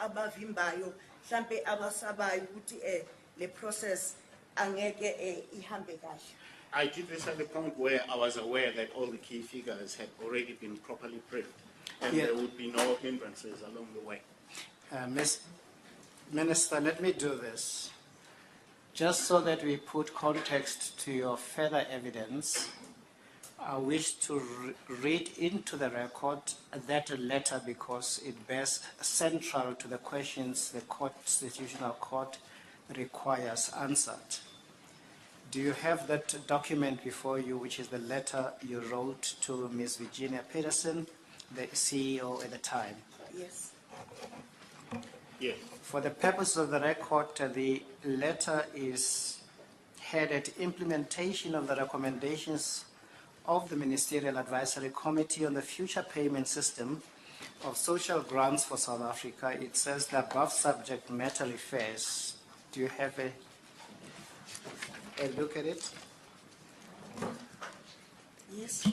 abavimbayo mhlambe abasabayo ukuthi le process angeke ihambe kahle. I did this at the point where I was aware that all the key figures had already been properly briefed, and there would be no hindrances along the way. Minister, let me do this. Just so that we put context to your further evidence, I wish to read into the record that letter because it bears central to the questions the Constitutional Court requires answered. Do you have that document before you, which is the letter you wrote to Ms. Virginia Peterson, the CEO at the time? Yes. Yes. For the purpose of the record, the letter is headed Implementation of the Recommendations of the Ministerial Advisory Committee on the Future Payment System of Social Grants for South Africa. It says the above subject matter refers. Do you have a look at it? Yes.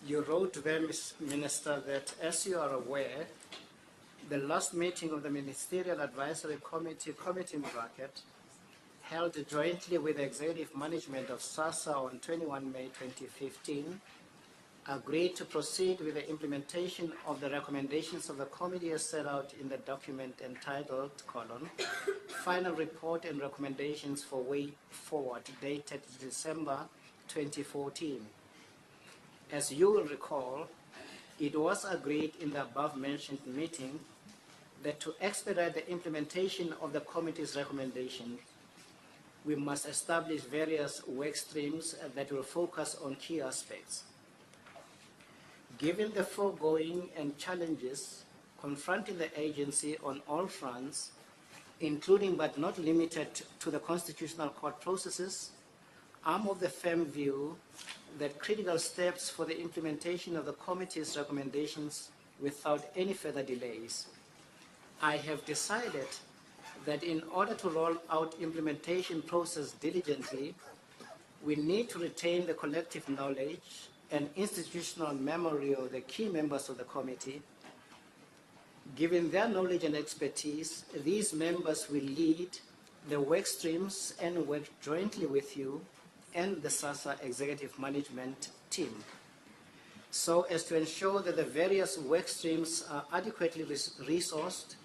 You wrote there, Ms. Minister, that as you are aware, the last meeting of the Ministerial Advisory Committee, held jointly with the Executive Management of Sassa on 21 May 2015, agreed to proceed with the implementation of the recommendations of the committee as set out in the document entitled, Final Report and Recommendations for Way Forward, dated December 2014. As you will recall, it was agreed in the above-mentioned meeting that to expedite the implementation of the committee's recommendation, we must establish various work streams that will focus on key aspects. Given the foregoing and challenges confronting the agency on all fronts, including but not limited to the Constitutional Court processes, I'm of the firm view that critical steps for the implementation of the committee's recommendations without any further delays. I have decided that in order to roll out implementation process diligently, we need to retain the collective knowledge and institutional memory of the key members of the committee. Given their knowledge and expertise, these members will lead the work streams and work jointly with you and the Sassa executive management team, so as to ensure that the various work streams are adequately resourced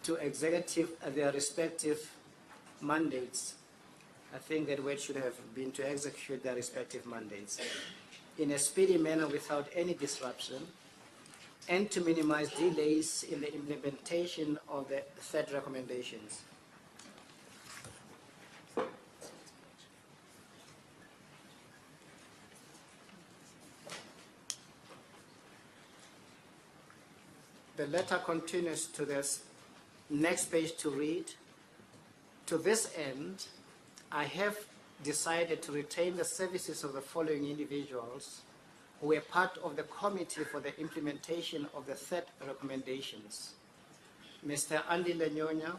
to executive their respective mandates. I think that word should have been to execute their respective mandates in a speedy manner without any disruption, and to minimize delays in the implementation of the third recommendations. The letter continues to this next page to read. To this end, I have decided to retain the services of the following individuals who were part of the committee for the implementation of the third recommendations. Mr. Andy Lenyonya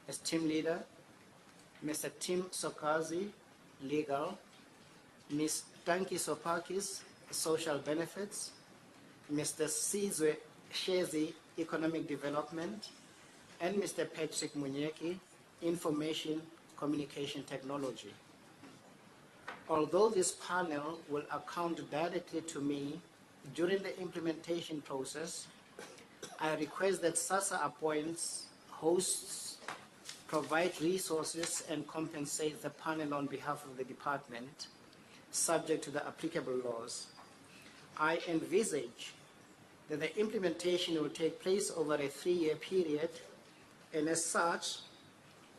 as team leader, Mr. Tim Sokazi, legal, Ms. Tanki Sopakis, social benefits, Mr. Sizwe Shezi, economic development, and Mr. Patrick Munyeki, information communication technology. Although this panel will account directly to me during the implementation process, I request that Sassa appoints hosts, provide resources, and compensate the panel on behalf of the department, subject to the applicable laws. I envisage that the implementation will take place over a 3-year period, and as such,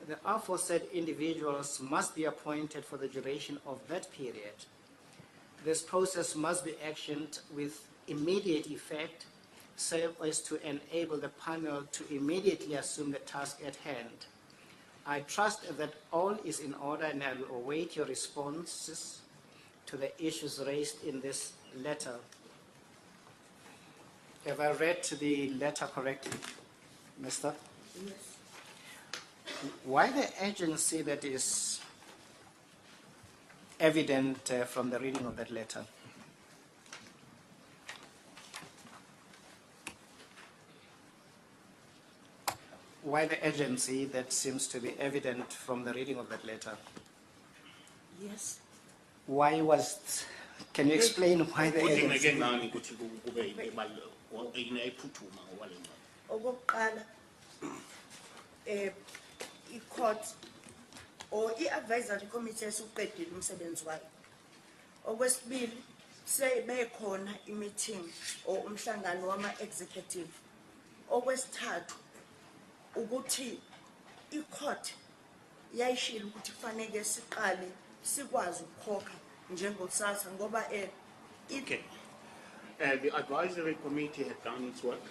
the aforesaid individuals must be appointed for the duration of that period. This process must be actioned with immediate effect so as to enable the panel to immediately assume the task at hand. I trust that all is in order, and I will await your responses to the issues raised in this letter. Have I read the letter correctly, Mr.? Yes. Why the agency that is evident from the reading of that letter? Why the urgency that seems to be evident from the reading of that letter? Yes. Why was, can you explain why the Ukuthi urgency? ngeke ngani ukuthi kube iphuthuma ngoba le ncwadi. Okokuqala i-court or i-advisory committee esuqedile umsebenzi wayo. Okwesibili sebekhona i-meeting or umhlangano wama-executive. Okwesithathu ukuthi i-court yayishilo ukuthi kufanele siqale sikwazi ukukhokha njengoSassa ngoba Okay. The advisory committee had done its work.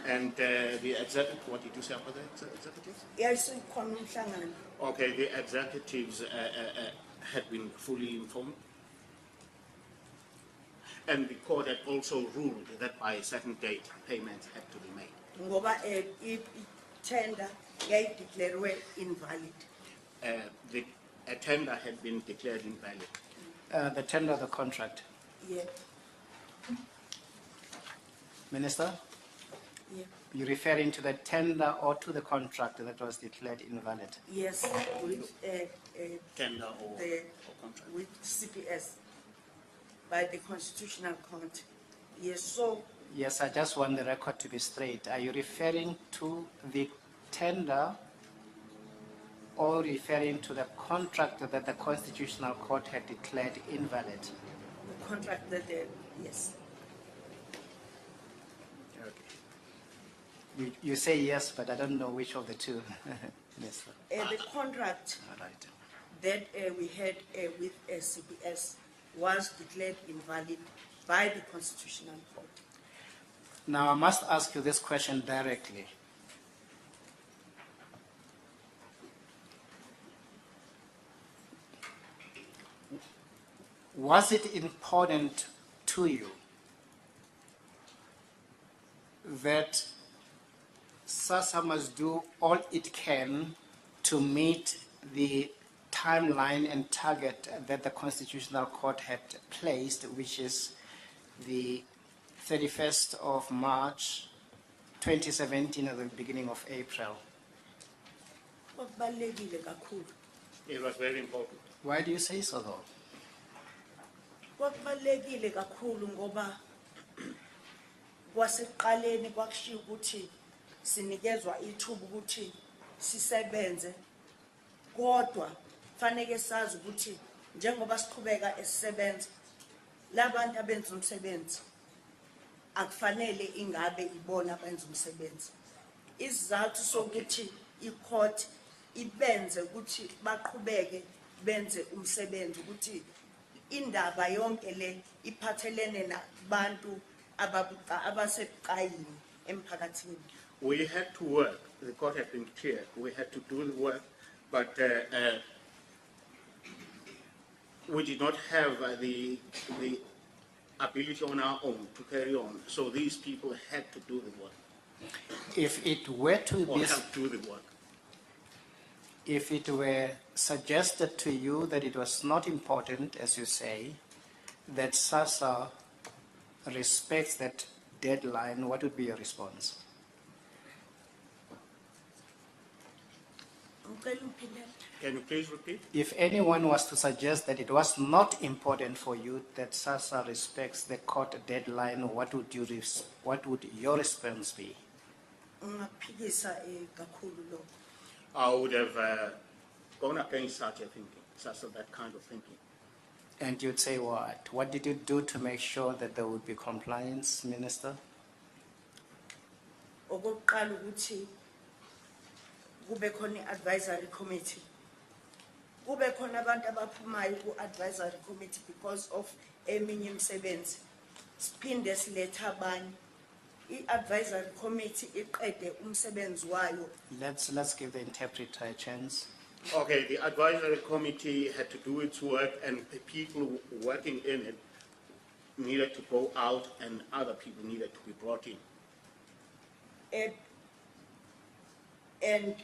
And the executive, what did you say about the executives? yayisekhona umhlangano. Okay, the executives had been fully informed. And the court had also ruled that by a certain date, payments had to be made. Ngoba i-tender yayideclarewe invalid. A tender had been declared invalid. The tender of the contract. Yeah, Minister, yeah. you're referring to the tender or to the contract that was declared invalid? Yes, with Tender or contract. with CPS by the Constitutional Court. Yes, so Yes, I just want the record to be straight. Are you referring to the tender or referring to the contract that the Constitutional Court had declared invalid? the contract that yes, Okay. You say yes, but I don't know which of the two. Minister. the contract All right. that we had with CPS was declared invalid by the Constitutional Court. Now, I must ask you this question directly. Was it important to you that Sassa must do all it can to meet the timeline and target that the Constitutional Court had placed, which is the 31st of March 2017 at the beginning of April? Okubalulekile kakhulu. It was very important. Why do you say so though? Okubalulekile kakhulu ngoba kwasekuqaleni kwakushiwo ukuthi sinikezwa ithuba ukuthi sisebenze kodwa fanele sazi ukuthi njengoba siqhubeka esisebenza labantu abenza umsebenzi akufanele ingabe ibona abenza umsebenzi. Isizathu sokuthi i-court ibenze ukuthi baqhubeke benze umsebenzi ukuthi indaba yonke le iphathelene nabantu abasebuqayini emphakathini. We had to work. The court had been clear. We had to do the work, but we did not have the ability on our own to carry on. So these people had to do the work, If it were to or be, help do the work. if it were suggested to you that it was not important, as you say, that Sassa respects that deadline, what would be your response? Ngicela ungiphindele. Can you please repeat? If anyone was to suggest that it was not important for you that Sassa respects the court deadline, what would your response be? Ungaphikisa kakhulu lo. I would have gone against such a thinking, such that kind of thinking. And you'd say what? What did you do to make sure that there would be compliance, Minister? Okokuqala ukuthi kube khona i-advisory committee. Kube khona abantu abaphumayo ku-advisory committee because of eminye imisebenzi. Siphinde siletha abanye. I-advisory committee iqede umsebenzi wayo. Let's give the interpreter a chance. Okay, the advisory committee had to do its work, and the people working in it needed to go out, and other people needed to be brought in. And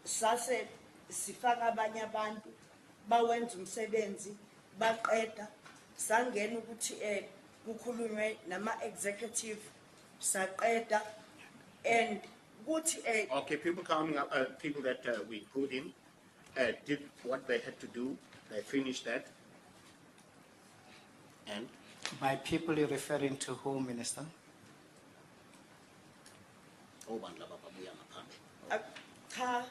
sase sifaka abanye abantu bawenza umsebenzi baqeda sangena ukuthi kukhulunywe nama-executive saqeda and kuthi Okay, people coming up, people that we put in, did what they had to do, they finished that. And By people, you're referring to whom, Minister? oh, bantu laba babuya ngaphandle. cha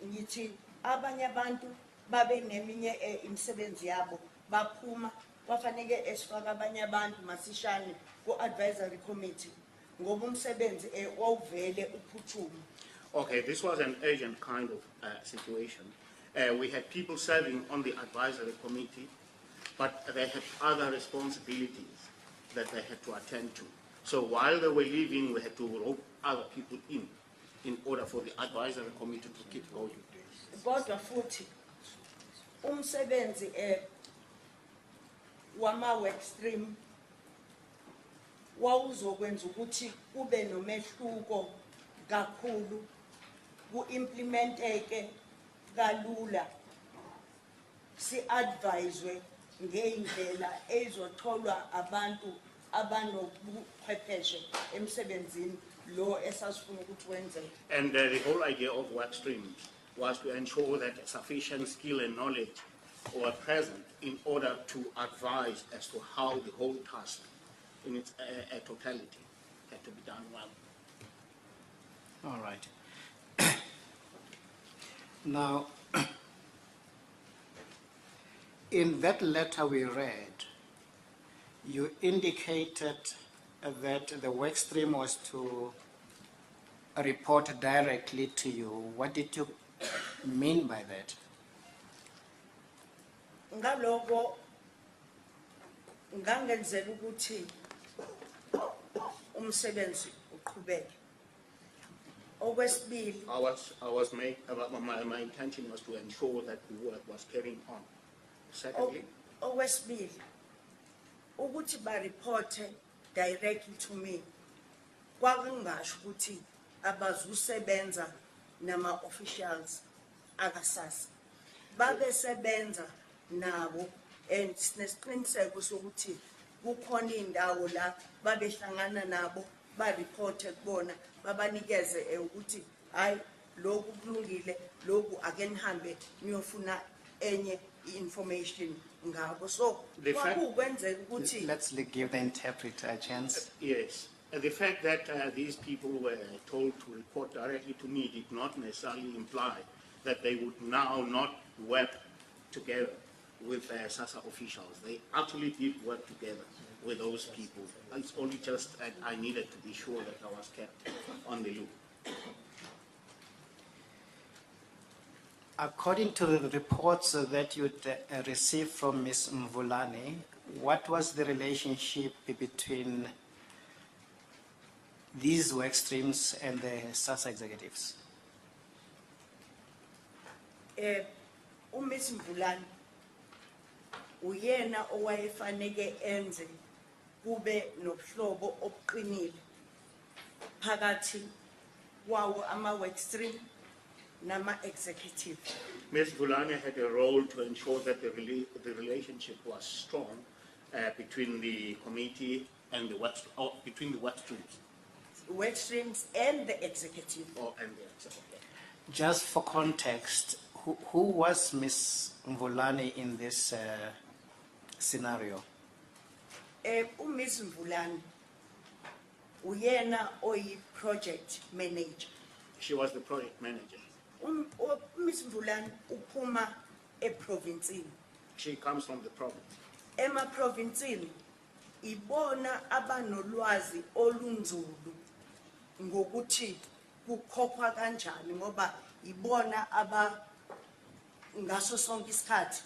ngithi abanye abantu babe neminye imisebenzi yabo baphuma kwafanele esifaka abanye abantu masishane ku-advisory committee ngoba umsebenzi wawuvele uphuthuma. Okay, this was an urgent kind of situation. We had people serving on the advisory committee, but they had other responsibilities that they had to attend to. So while they were leaving, we had to rope other people in order for the advisory committee to keep going. Kodwa futhi umsebenzi wama-work stream wawuzokwenza ukuthi kube nomehluko kakhulu ku-implementeke kalula si-adviswe ngey'ndlela ezotholwa abantu abanobuchwepheshe emsebenzini lo esasifuna ukuthi wenzeke. And the whole idea of work streams was to ensure that sufficient skill and knowledge were present in order to advise as to how the whole task in its totality had to be done well. All right. Now, in that letter we read, you indicated that the work stream was to report directly to you. What did you mean by that? Ngaloko ngangenzela ukuthi umsebenzi uqhubeke. Okwesibili My intention was to ensure that the work was carrying on. Secondly, okwesibili ukuthi ba-reporte directly to me kwakungasho ukuthi abazusebenza nama-officials akaSassa babesebenza nabo and sinesiqiniseko sokuthi kukhona indawo la babehlangana nabo ba-reporte kubona babanikeze ukuthi hayi lokhu kulungile lokhu ake nihambe niyofuna enye information ngabo so kwakukwenzeka ukuthi Let's give the interpreter a chance. yes, the fact that these people were told to report directly to me did not necessarily imply that they would now not work together with Sassa officials. They actually did work together with those people. It's only just that I needed to be sure that I was kept on the loop. According to the reports that you received from Ms. Mvulane, what was the relationship between these work streams and the Sassa executives? uMiss Mvulane uyena owayefaneke enze kube nobuhlobo obuqinile phakathi kwawo ama-work stream nama-executive. Ms. Vulane had a role to ensure that the relationship was strong between the committee and the between the work streams. Work streams and the executive. And the executive. Just for context, who was Ms. Mvulane in this scenario? uMiss Mvulane uyena oyi-project manager. She was the project manager. uMiss Mvulane uphuma eprovinsini. She comes from the province. Emaprovinsini ibona abanolwazi olunzulu ngokuthi kukhokhwa kanjani ngoba ibona ngaso sonke isikhathi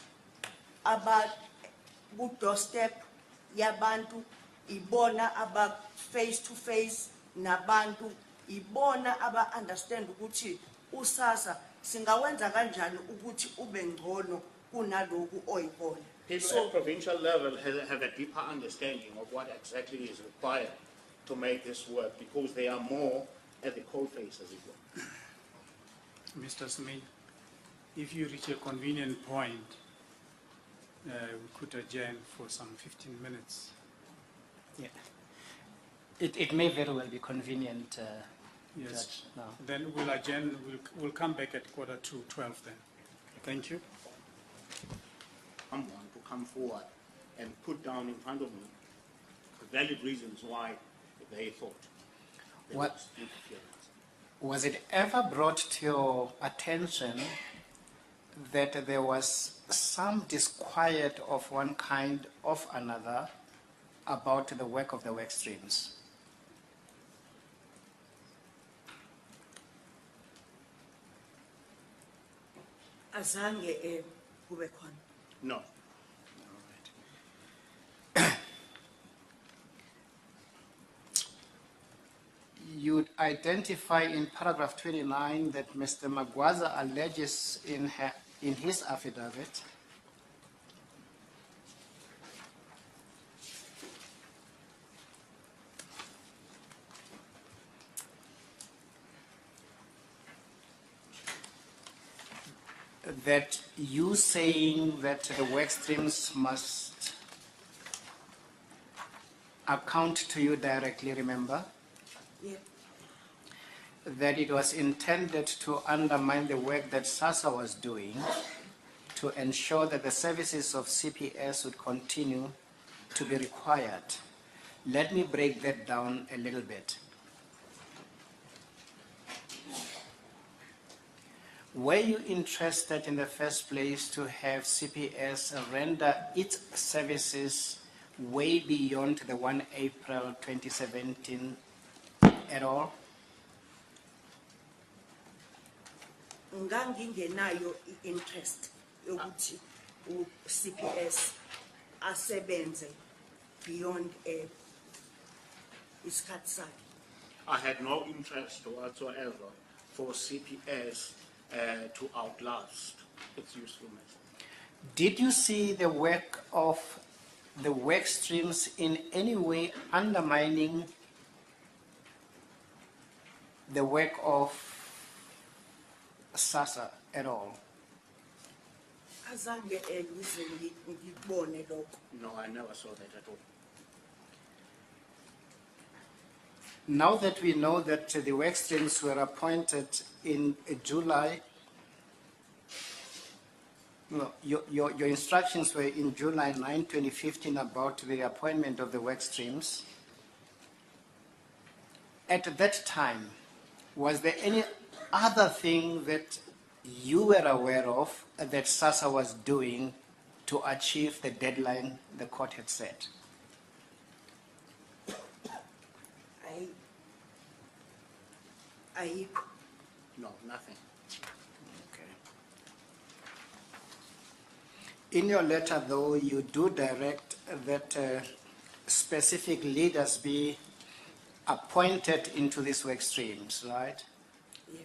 ku-doorstep yabantu, ibona face to face nabantu, ibona understand ukuthi uSassa singawenza kanjani ukuthi ube ngcono kunaloku oyibona. People at provincial level have a deeper understanding of what exactly is required to make this work because they are more at the coalface, as it were. Mr. Smith, if you reach a convenient point, we could adjourn for some 15 minutes. Yeah. It may very well be convenient, Yes. Judge, now. Then we'll adjourn, we'll come back at 11:45 then. Thank you. Someone to come forward and put down in front of me valid reasons why they thought there What- was interference. Was it ever brought to your attention that there was some disquiet of one kind or another about the work of the work streams? Azange kube khona. No. You'd identify in paragraph 29 that Mr. Magwaza alleges in his affidavit that you saying that the work streams must account to you directly, remember? Yeah. That it was intended to undermine the work that Sassa was doing to ensure that the services of CPS would continue to be required. Let me break that down a little bit. Were you interested in the first place to have CPS render its services way beyond the 1 April 2017 at all? Ngangingenayo interest yokuthi CPS asebenze beyond isikhathi sakhe. I had no interest whatsoever for CPS to outlast its usefulness. Did you see the work of the work streams in any way undermining the work of Sassa at all? Azange ngize ngibone lokho. No, I never saw that at all. Now that we know that the work streams were appointed in July, no, your instructions were in July 9, 2015 about the appointment of the work streams. At that time, was there any other thing that you were aware of that Sassa was doing to achieve the deadline the court had set? Ayikho. No, nothing. Okay. In your letter, though, you do direct that specific leaders be appointed into these work streams, right? Yeah.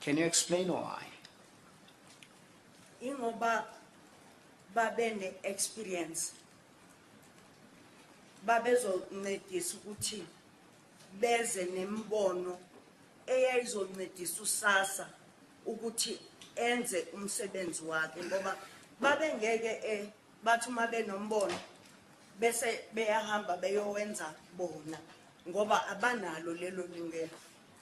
Can you explain why? Ingoba babe ne experience babezoncedisa ukuthi beze nembono eyayizoncedisa uSassa ukuthi enze umsebenzi wakhe ngoba babengeke bathi uma benombono bese beyahamba beyowenza bona ngoba abanalo lelo lungelo.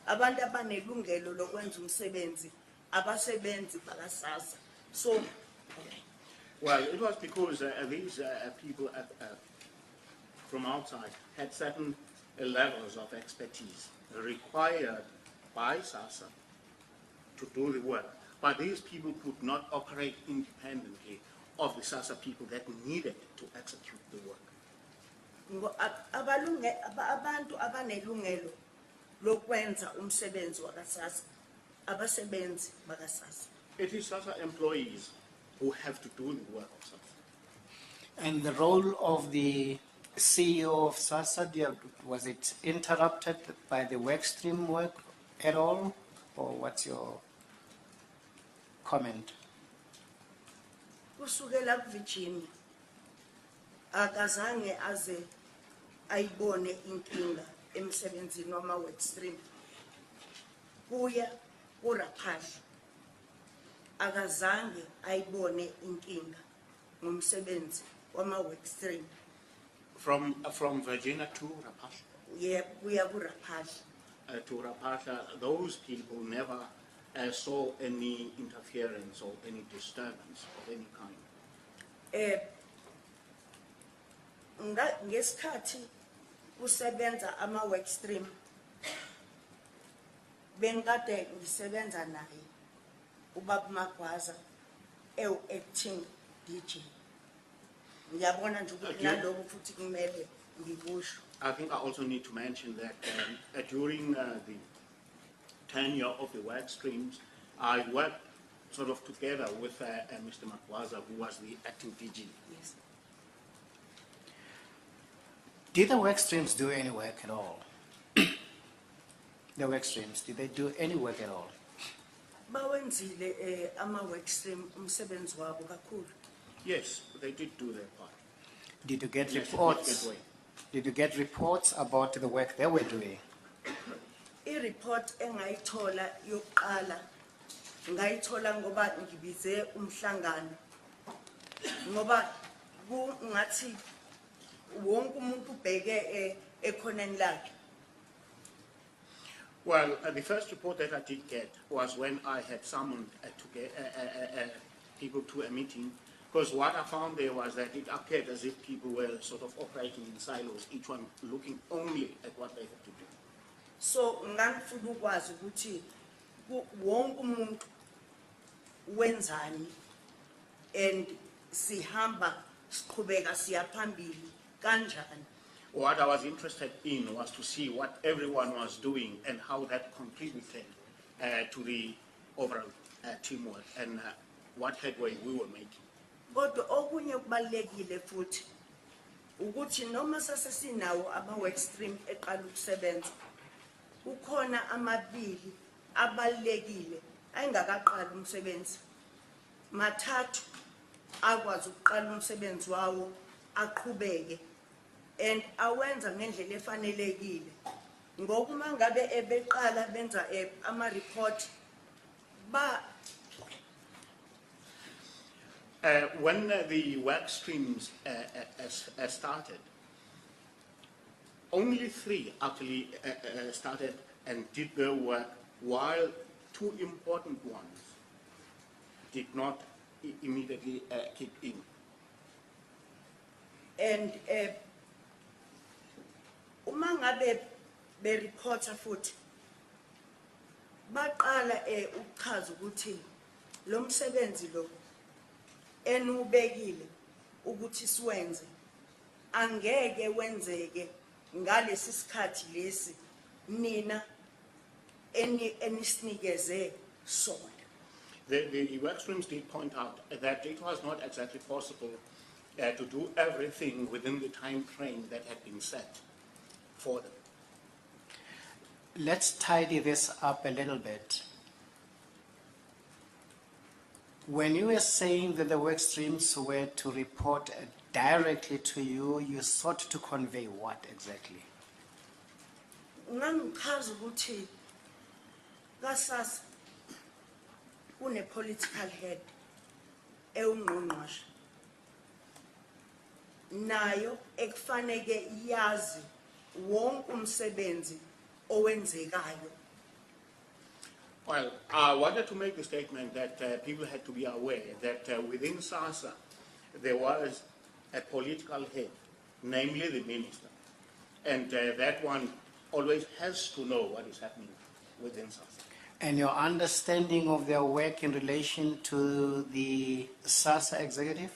Abantu abanelungelo lokwenza umsebenzi abasebenzi bakaSassa. So Well, it was because these people from outside had certain levels of expertise required by Sassa to do the work. But these people could not operate independently of the Sassa people that needed to execute the work. abantu abanelungelo lokwenza umsebenzi wakaSassa abasebenzi bakaSassa. It is Sassa employees who have to do the work of Sassa. And the role of the CEO of Sassa, was it interrupted by the work stream work at all? Or what's your comment? Kusukela kuVirginia akazange aze ayibone inkinga emsebenzini noma work stream. Kuya uRaphahla akazange ayibone inkinga ngumsebenzi wama-work stream. From Virginia to Rapasha. Kuya kuRapasha. To Rapasha, those people never saw any interference or any disturbance of any kind. Ngesikhathi kusebenza ama-work stream, bengikade ngisebenza naye ubaba Magwaza acting DJ. Ngiyabona nje ukuthi naloko futhi kumele ngikusho. I think I also need to mention that during the tenure of the work streams, I worked sort of together with Mr. Magwaza, who was the acting DG. Yes. Did the work streams do any work at all? The work streams, did they do any work at all? Bawenzile ama-work stream umsebenzi wabo kakhulu. Yes, they did do their part. Did you get In a reports? significant way. Did you get reports about the work they were doing? I-report engayithola yokuqala ngayithola ngoba ngibize umhlangano, ngoba kungathi wonke umuntu ubheke ekhoneni lakhe. Well, the first report that I did get was when I had summoned people to a meeting, because what I found there was that it appeared as if people were sort of operating in silos, each one looking only at what they had to do. So ngangifuna ukwazi ukuthi wonke umuntu wenzani and sihamba siqhubeka siya phambili kanjani. What I was interested in was to see what everyone was doing and how that contributed to the overall teamwork and what headway we were making. Kodwa okunye kubalekile futhi ukuthi noma sasesinawo ama-work stream eqala ukusebenza, ukhona amabili abalekile ayingakaqala umsebenzi, mathathu akwazi ukuqala umsebenzi wawo aqhubeke and awenza ngendlela efanelekile. Ngokuma ngabe ebeqala benza ama-report When the work streams started, only 3 actually started and did their work, while 2 important ones did not immediately kick in. and uma ngabe bereporta futhi baqala ukuchaza ukuthi lo msebenzi lo enubekile ukuthi siwenze angeke wenzeke ngalesi sikhathi lesi nina enisinikeze sona. The work streams did point out that it was not exactly possible to do everything within the time frame that had been set for them. Let's tidy this up a little bit. When you were saying that the work streams were to report directly to you, you sought to convey what exactly? Ngangichaza ukuthi kaSassa kune political head ewungqongqoshe nayo ekufanele yazi wonke umsebenzi owenzekayo. Well, I wanted to make the statement that people had to be aware that within Sassa there was a political head, namely the minister, and that one always has to know what is happening within Sassa. And your understanding of their work in relation to the Sassa executive?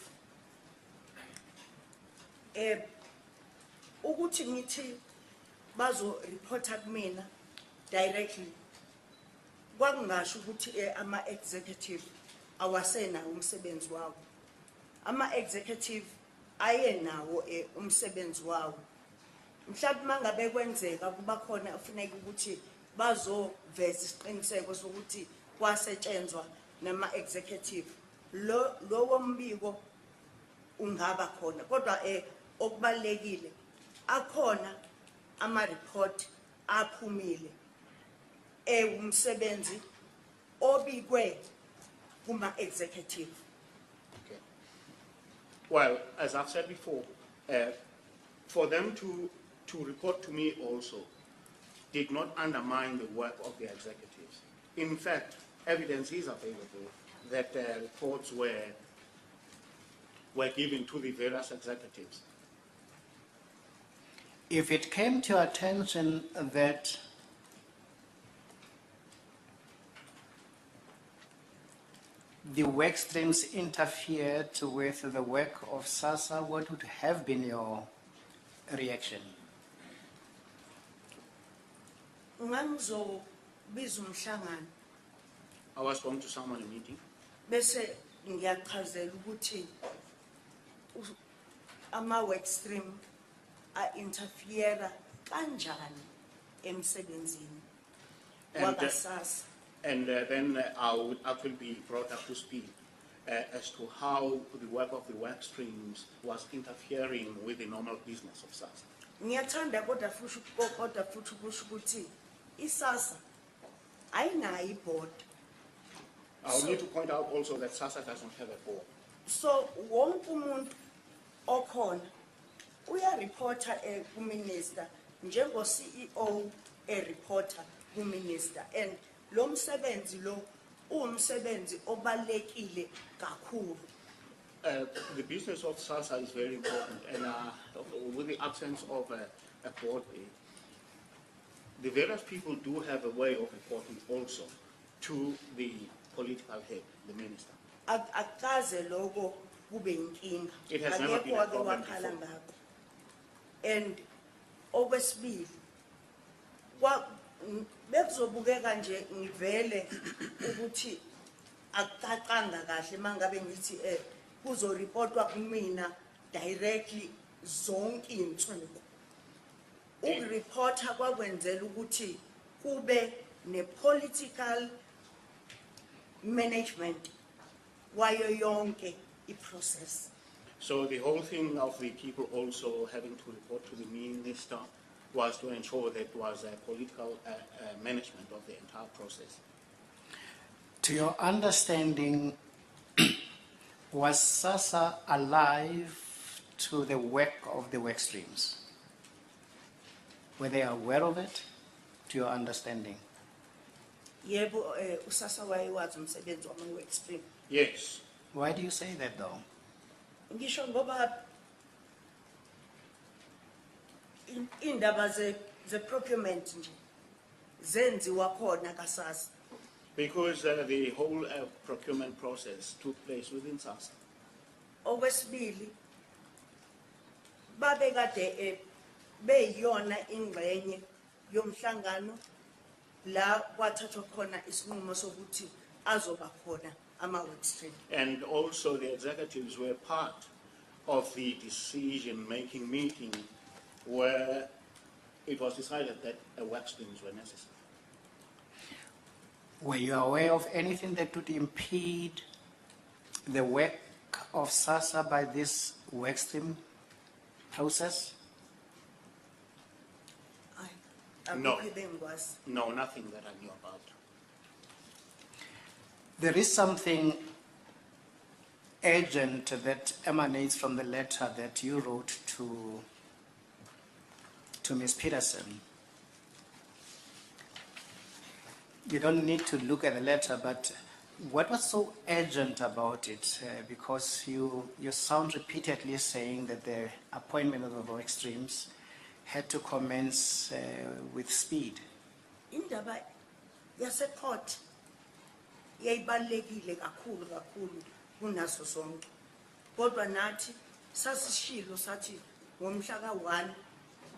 Ukuthi ngithi bazo reporta kumina directly kwakungasho ukuthi ama-executive awasenawo umsebenzi wawo. Ama-executive ayenawo umsebenzi wawo. Mhlawumbe mangabe kwenzeka kuba khona afuneka ukuthi bazoveza isiqiniseko sokuthi kwasetshenzwa nama-executive, lowo mbiko ungaba khona. Kodwa okubalekile akhona ama-report aphumile umsebenzi obikwe kuma-executive. Okay. Well, as I've said before, for them to report to me also did not undermine the work of the executives. In fact, evidence is available that reports were given to the various executives. If it came to your attention that the work streams interfered with the work of Sassa, what would have been your reaction? Ngangizobiza umhlangano I was going to summon a meeting bese ngiyachazela ukuthi ama-work stream a-interfere kanjani emsebenzini wakwaSassa. and then I would actually be brought up to speed as to how the work of the work streams was interfering with the normal business of Sassa. Ngiyathanda kodwa futhi ukusho ukuthi iSassa ayinayo iboard. I will need to point out also that Sassa does not have a board. So wonke umuntu okhona uyareporta kuminister njengo-CEO reporter kuminister, and lo msebenzi lo umsebenzi obalekile kakhulu. The business of Sassa is very important, and with the absence of a board, the various people do have a way of reporting also to the political head, the minister. Akaze lokho kube inkinga. It has never been a Akekho problem owakhala before. ngakho. And okwesibili bekuzobukeka nje ngivele ukuthi akucacanga kahle mangabe ngithi kuzoreportwa kumina directly zonke insuku. Ukureporta kwakwenzela ukuthi kube ne-political management wayo yonke i-process. So the whole thing of the people also having to report to the minister was to ensure that there was a political management of the entire process. To your understanding, was Sassa alive to the work of the work streams? Were they aware of it, to your understanding? Yebo, uSassa wayewazi umsebenzi wama-work stream. Yes. Why do you say that though? Ngisho ngoba indaba ze-procurement nje zenziwa khona kaSassa. Because the whole procurement process took place within Sassa. Okwesibili babekade beyiyona ingxenye yomhlangano la kwathathwa khona isinqumo sokuthi azoba khona ama-work stream. And also the executives were part of the decision-making meeting where it was decided that work streams were necessary. Were you aware of anything that would impede the work of Sassa by this work stream process? No. Akukho ebengikwazi. No, nothing that I knew about. There is something urgent that emanates from the letter that you wrote to Ms. Peterson. You don't need to look at the letter, but what was so urgent about it? Because you sound repeatedly saying that the appointment of the work streams had to commence with speed. Indaba yase-court yayibalekile kakhulu kunaso sonke. Kodwa nathi sasishilo sathi ngomhla ka-1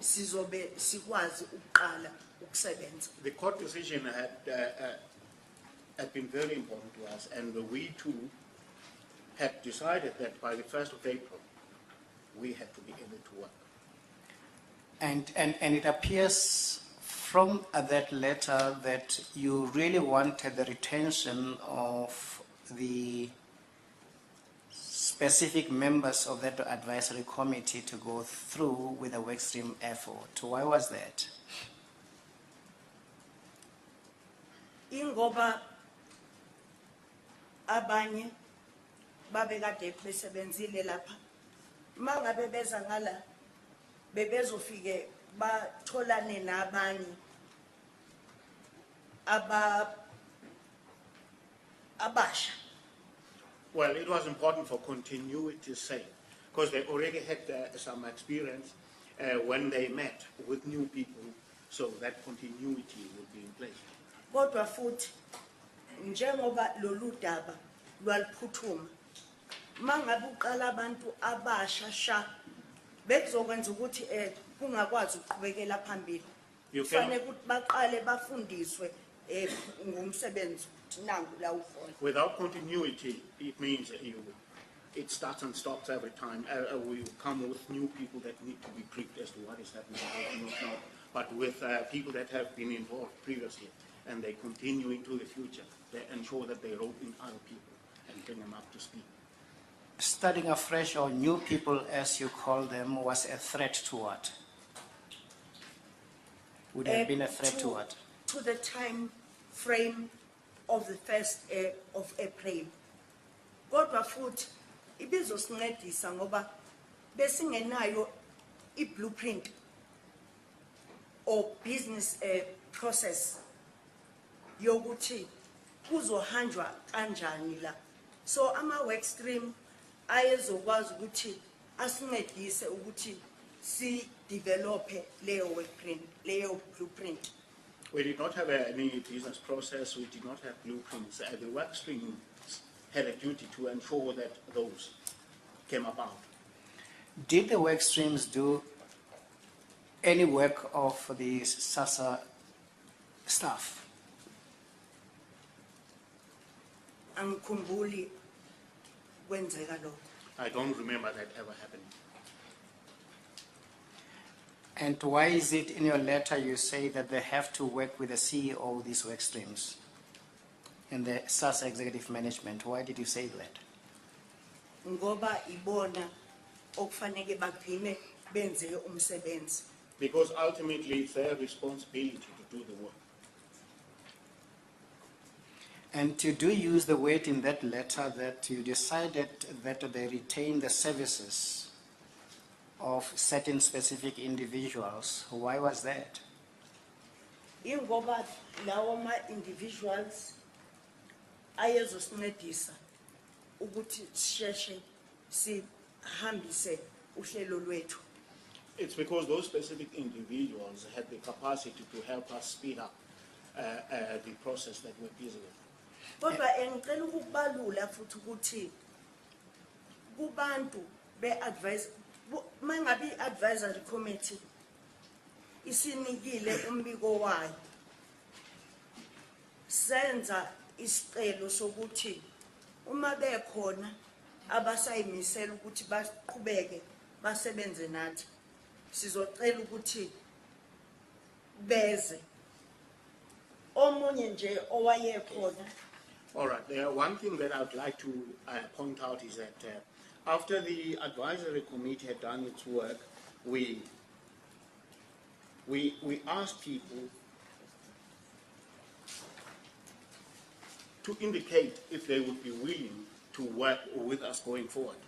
sizobe sikwazi ukuqala ukusebenza. The court decision had been very important to us, and we too had decided that by the 1st of April, we had to be able to work. And it appears from that letter that you really wanted the retention of the specific members of that advisory committee to go through with the work stream effort. Why was that? Ingoba abanye babekade besebenzile lapha Mangabe beza ngala bebezofike batholane nabanye abasha. Well, it was important for continuity's sake, because they already had some experience when they met with new people, so that continuity would be in place. Kodwa futhi njengoba lolu daba lwaliphuthuma mangabe uqala abantu abasha sha bekuzokwenza ukuthi kungakwazi ukuqhubekela phambili. You Kufanele ukuthi baqale bafundiswe ngomsebenzi nangu la ukhona. Without continuity, it means it starts and stops every time. We come with new people that need to be briefed as to what is happening, they do not know. But with people that have been involved previously, and they continue into the future, they ensure that they rope in other people and bring them up to speed. Starting afresh or new people, as you call them, was a threat to what? Would have been a threat to what? To the time frame of the 1st of April. Kodwa futhi ibizosincedisa ngoba besingenayo i-blueprint or business process yokuthi kuzohanjwa kanjani la. So ama work stream ayezokwazi ukuthi asincedise ukuthi si develop leyo workprint, leyo blueprint. We did not have any business process, we did not have blueprints. The work streams had a duty to ensure that those came about. Did the work streams do any work of the Sassa staff? Angikhumbuli kwenzeka lokho. I don't remember that ever happening. And why is it in your letter you say that they have to work with the CEO of these work streams in the Sassa executive management? Why did you say that? Ngoba ibona okufanele bagcine benze umsebenzi. Because ultimately it's their responsibility to do the work. And did you use the word in that letter that you decided that they retain the services of certain specific individuals? Why was that? Ingoba lawo ma individuals ayezosincedisa ukuthi sisheshe sihambise uhlelo lwethu. It's because those specific individuals had the capacity to help us speed up the process that we're busy with. Kodwa engicela ukubalula futhi ukuthi kubantu be-advise mangabe i-advisory committee isinikile umbiko wayo senza isicelo sokuthi uma bekhona abasayimisela ukuthi baqhubeke basebenze nathi sizocela ukuthi beze omunye nje owayekhona. All right, one thing that I would like to point out is that after the advisory committee had done its work, we asked people to indicate if they would be willing to work with us going forward.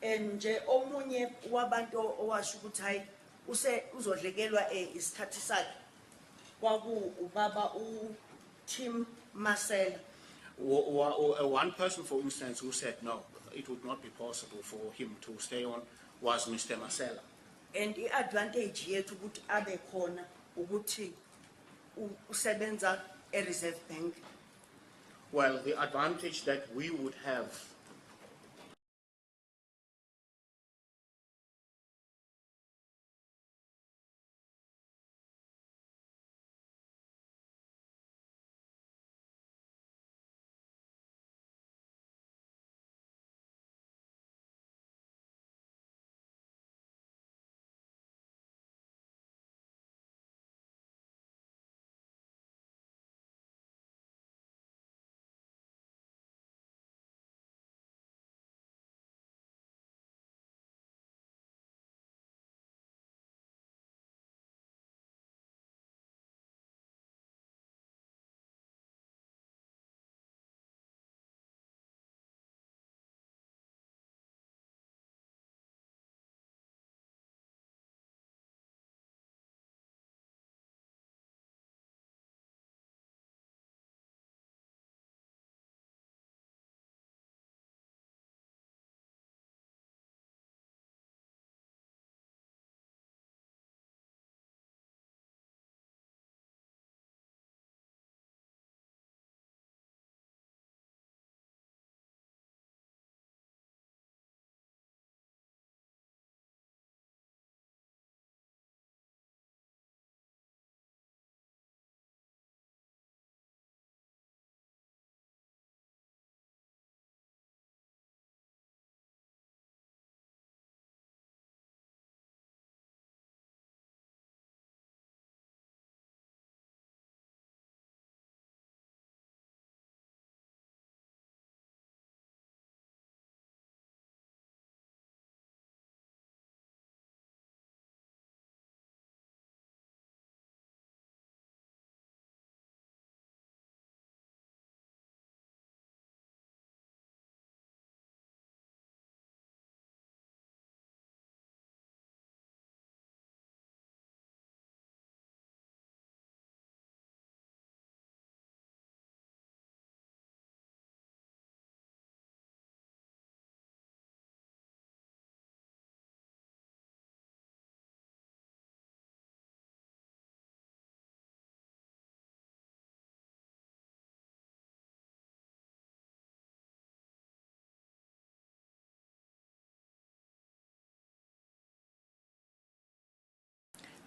Nje omunye wabantu owasho ukuthi hayi uzodlekelwa isikhathi sakhe kwaku ubaba Tim Marcel. One person, for instance, who said no, it would not be possible for him to stay on was Mr. Marcella. And the advantage yethu ukuthi abe khona ukuthi usebenza e-Reserve Bank. Well, the advantage that we would have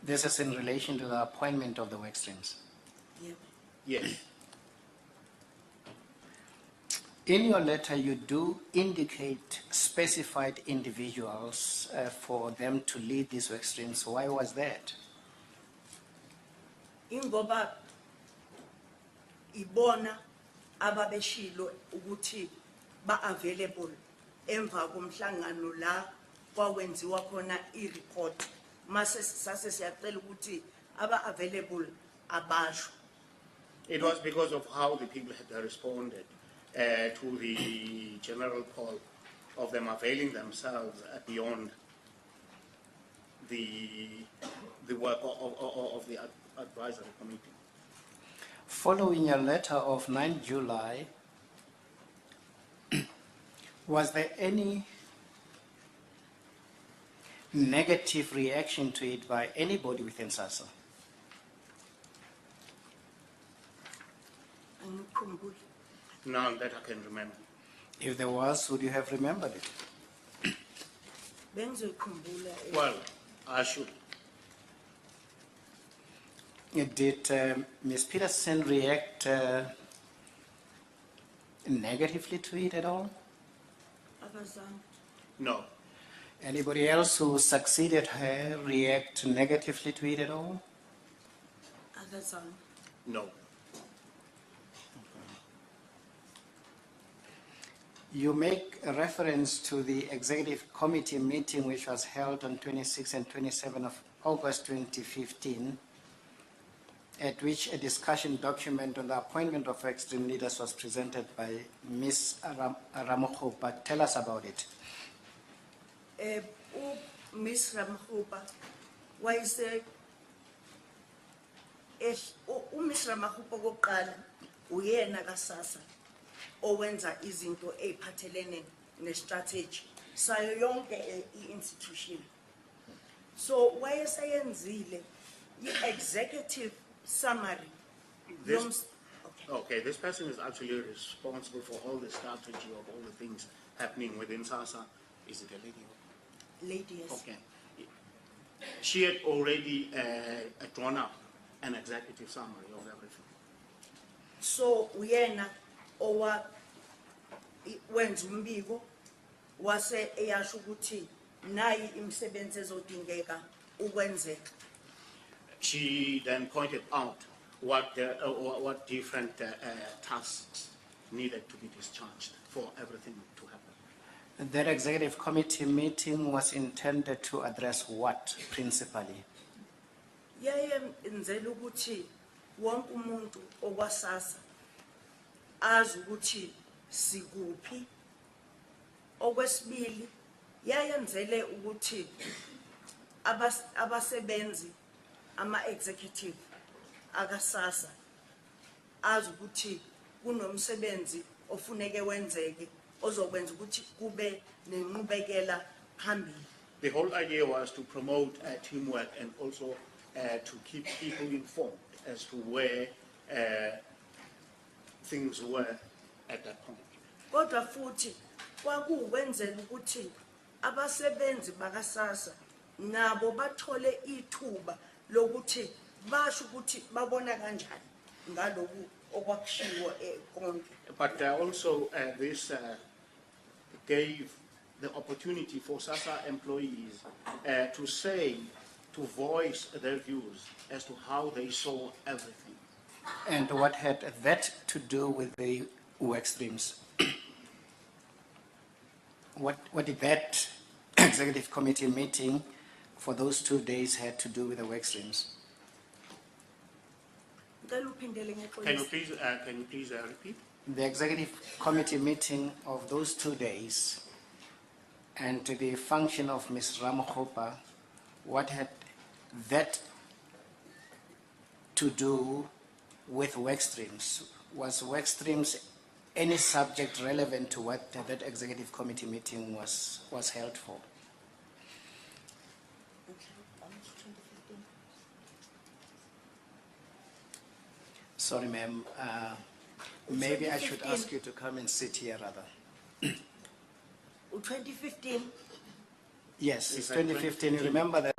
This is in relation to the appointment of the work streams. Yebo. Yes. In your letter, you do indicate specified individuals for them to lead these work streams. Why was that? Ingoba ibona ababeshilo ukuthi ba-available emva komhlangano la kwawenziwa khona i-report. Mase sase siyacela ukuthi aba-available abasho. It was because of how the people had responded to the general call of them availing themselves beyond the work of the advisory committee. Following your letter of 9 July, was there any negative reaction to it by anybody within Sassa? Angikhumbuli. None that I can remember. If there was, would you have remembered it? Bengizoyikhumbula. Well, I should. Did Ms. Peterson react negatively to it at all? Abazange. No. Anybody else who succeeded her react negatively to it at all? Abazange. No. You make a reference to the executive committee meeting which was held on 26 and 27 of August 2015, at which a discussion document on the appointment of extreme leaders was presented by Ms. Ramokgopa. Tell us about it. Miss Ramokgopa wayese Miss Ramokgopa kokuqala uyena kaSassa owenza izinto eziphathelene ne-strategy sayo yonke i-institution. So wayeseyenzile i-executive summary. This- Okay. Okay, this person is actually responsible for all the strategy of all the things happening within Sassa. Is it a lady? Lady, yes. Okay. She had already drawn up an executive summary of everything. So uyena owa wenza umbiko wase eyasho ukuthi nayi imisebenzi ezodingeka ukwenzeka. She then pointed out what different tasks needed to be discharged for everything to happen. That executive committee meeting was intended to address what principally? Yaye enzela ukuthi wonke umuntu okwasasa azi ukuthi sikuphi. Okwesibili yayenzele ukuthi abasebenzi ama-executive akaSassa azi ukuthi kunomsebenzi ofuneke wenzeke ozokwenza ukuthi kube nenqubekela phambili. The whole idea was to promote teamwork and also to keep people informed as to where things were at that point. Kodwa futhi kwakuwenzela ukuthi abasebenzi bakaSassa nabo bathole ithuba lokuthi basho ukuthi babona kanjani ngaloku okwakushiwo konke. But also this gave the opportunity for Sassa employees to voice their views as to how they saw everything. And what had that to do with the work streams? What did that executive committee meeting for those 2 days had to do with the work streams? Ngicela uphindele Can you ngexolisa. please repeat? The executive committee meeting of those 2 days and the function of Ms. Ramokgopa, what had that to do with work streams? Was work streams any subject relevant to what that executive committee meeting was held for? Sorry, ma'am. Maybe I should ask you to come and sit here rather. 2015 Yes, it's Is that 2015. You remember that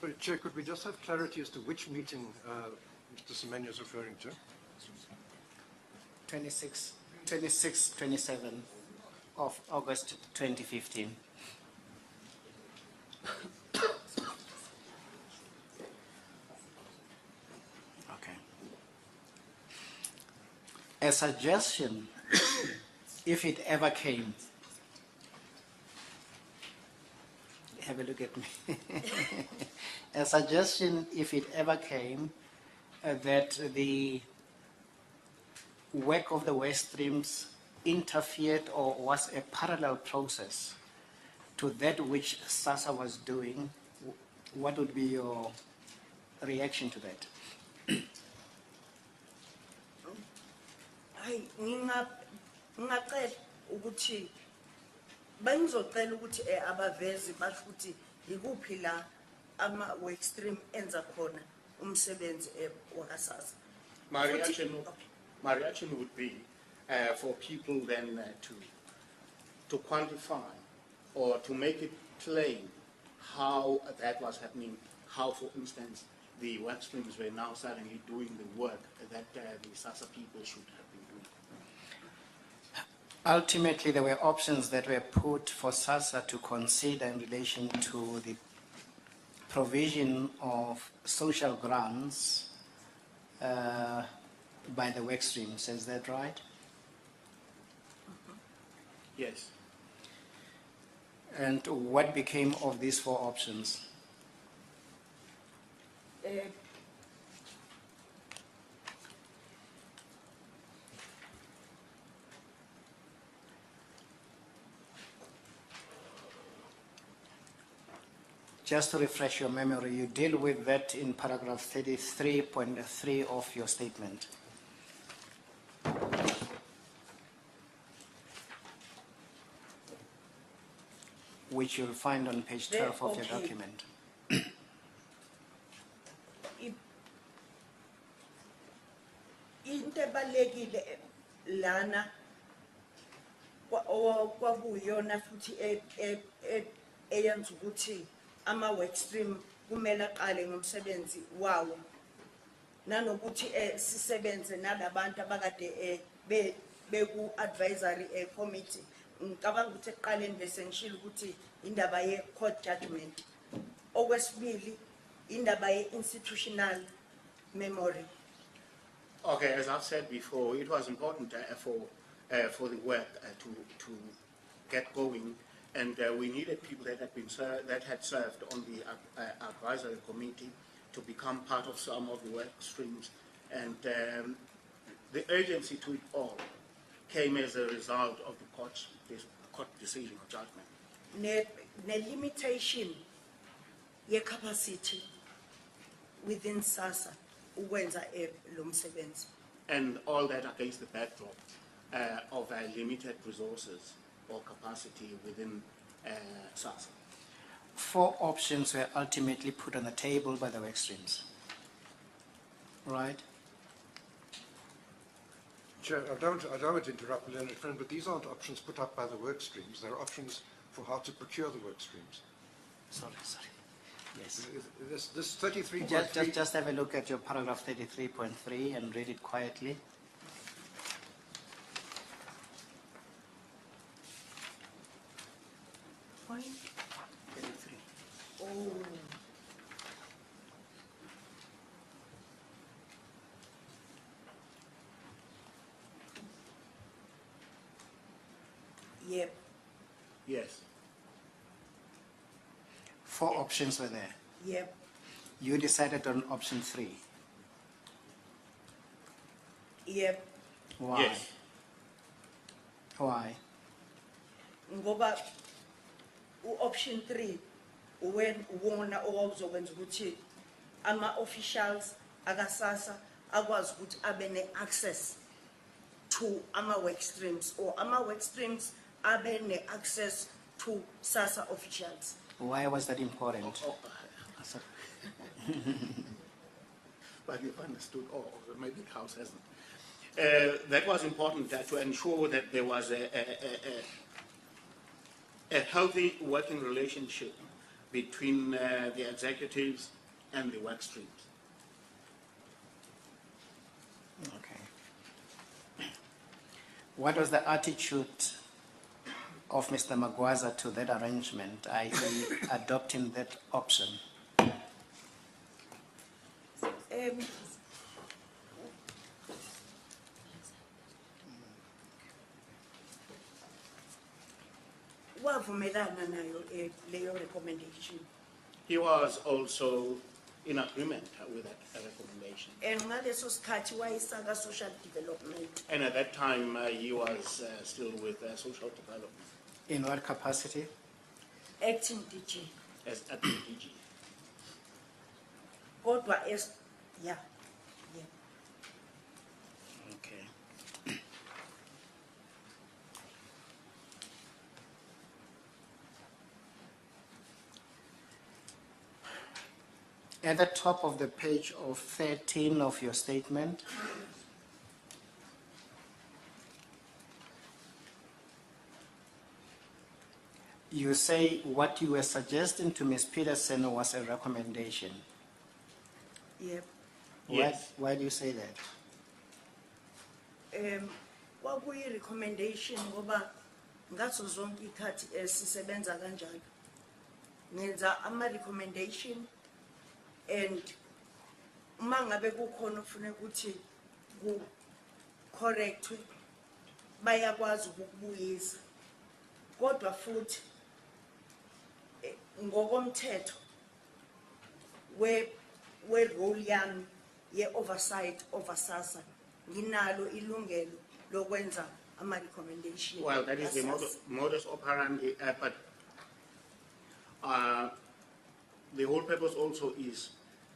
Sorry, Chair, could we just have clarity as to which meeting Mr. Semenya is referring to? 27 of August 2015. Okay. A suggestion, if it ever came, have a look at me. A suggestion, if it ever came, that the work of the work streams interfered or was a parallel process to that which Sassa was doing, what would be your reaction to that? Hayi ngingacela ukuthi bengizocela ukuthi abavezi basho ukuthi ikuphi la ama work stream enza khona umsebenzi wakasasa. My reaction would be for people then to quantify or to make it plain how that was happening, how, for instance, the work streams were now suddenly doing the work that the Sassa people should have been doing. Ultimately, there were options that were put for Sassa to consider in relation to the provision of social grants by the work streams. Is that right? Yes. And what became of these 4 options? Just to refresh your memory, you deal with that in paragraph 33.3 of your statement. Which you'll find on page 12 of your document. Into ebalekile lana kwakuyona futhi eyenza ukuthi ama work stream kumele aqale ngomsebenzi wawo nanokuthi sisebenze nalabantu abakade beku advisory committee. Ngicabanga ukuthi eqaleni bese ngishilo ukuthi indaba ye court judgment, okwesibili indaba ye institutional memory. Okay, as I've said before, it was important for the work to get going, and we needed people that had served on the advisory committee to become part of some of the work streams, and the urgency to it all came as a result of the court decision or judgment. Ne limitation ye capacity within Sassa ukwenza lo msebenzi. And all that against the backdrop of limited resources or capacity within Sassa. 4 options were ultimately put on the table by the work streams. Right? Chair, I don't want to interrupt the learned friend, but these aren't options put up by the work streams. They're options for how to procure the work streams. Sorry. Yes. This 33.3... Just have a look at your paragraph 33.3 and read it quietly. Point 33. Oh. Yep. Yes. 4 options were there. Yep. You decided on option 3. Yep. Why? Yes. Why? Ngoba option 3 wona owawuzokwenza ukuthi ama officials akasasa akwazi ukuthi abe ne access to ama work streams, or ama work streams abe ne access to Sassa officials. Why was that important? Sorry. But you've understood, or maybe the House hasn't. That was important to ensure that there was a healthy working relationship between the executives and the work streams. Okay. What was the attitude of Mr. Magwaza to that arrangement, i.e. adopting that option? Wavumelana nayo leyo recommendation. He was also in agreement with that recommendation. And ngaleso sikhathi wayesaka social development. And at that time, he was still with social development In what capacity? Acting DG. as at the DG. Kodwa yeah. Okay. At the top of the page of 13 of your statement, you say what you were suggesting to Ms. Peterson was a recommendation. Yep. Yes. Why do you say that? Kwakuyi recommendation ngoba ngaso zonke ikhathi sisebenza kanjalo. Ngenza ama recommendation and uma ngabe kukhona ufuna ukuthi ku correctwe bayakwazi ukubuyisa. Kodwa futhi ngokomthetho we role yami ye oversight over Sassa nginalo ilungelo lokwenza ama recommendation. Well, that is the modus operandi, but the whole purpose also is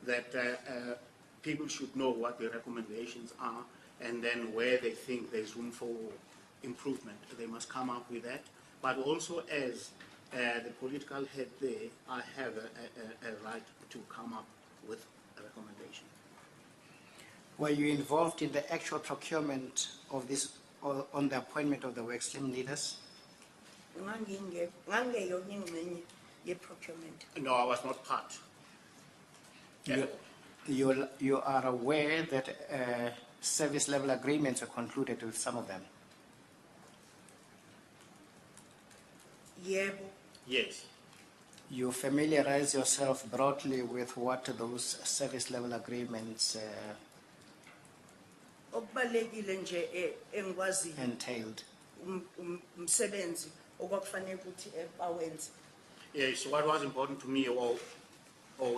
that people should know what the recommendations are, and then where they think there's room for improvement, they must come up with that. But also, as the political head there, I have a right to come up with a recommendation. Were you involved in the actual procurement of this, or on the appointment of the work stream leaders? Ngangeyona ingxenye ye procurement. No, I was not part. You are aware that service level agreements were concluded with some of them? Yebo. Yes. You familiarize yourself broadly with what those service level agreements Okubalekile nje engikwazi entailed? umsebenzi okwakufanele ukuthi bawenze. Yes, what was important to me, or